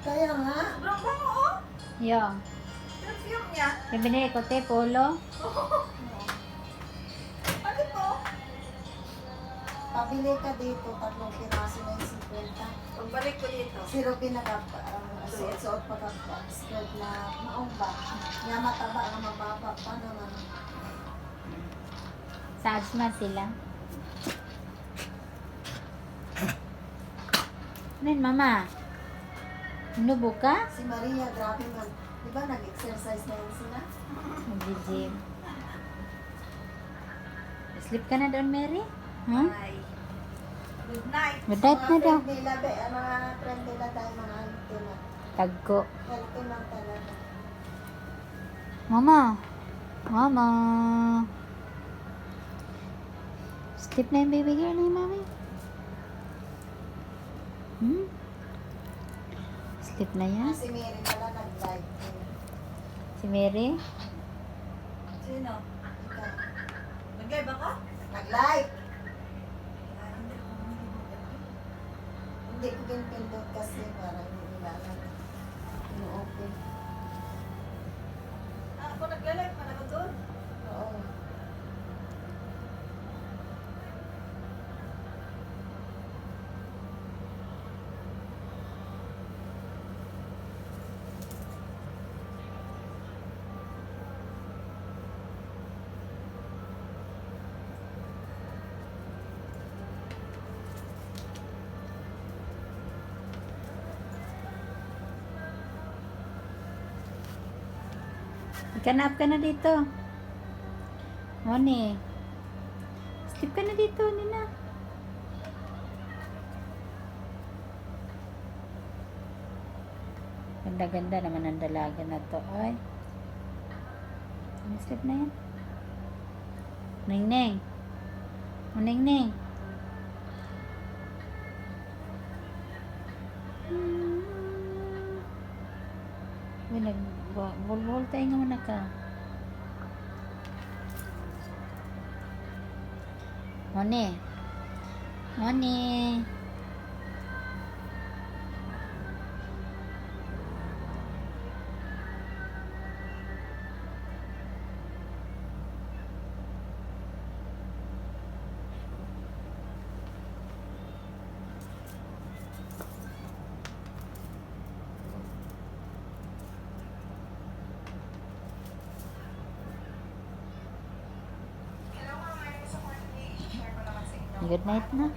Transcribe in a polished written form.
Kaya nga. Sobrang bango, oh. Yung. Perfume niya. Yung binili ko, te, polo. Ano to? Pabili ka dito, 3 piraso na yung 50. Pagbalik ko dito. Zero suot pa ka skirt na maumba. Nga mataba nga mababa pa naman. Sa ads man sila. Ano yun, mama? Inubo ka? Si Maria, grabe man. Di ba nag-exercise na yun sila? Nag-gym. Sleep ka na doon, Mary? Hmm? Bye. Good night. Good night na daw. Mga friend nila tayo, mga healthy na. Tagko. Healthy man talaga. Mama. Mama. Sleep na yung baby girl ni mami. Hmm? Sleep na yan? Si Mary pala nag-live. Si Mary? Sino? Ikaw. Nag-live ako? Nag-live! Ah, hindi ko nililimutan. Hindi ko pinpindot kasi para hindi nila alam. Ino-open. Ah, ako nag-live pa ako doon. Oo. Ikanap ka na dito. Moni. Sleep ka na dito, Nina. Ganda-ganda naman ang dalaga na to. Ay. Sleep na yan. Ning-ning. Ning-ning. Uy, nag-bol-bol tayo nga muna ka. Moni. Moni. Good night na.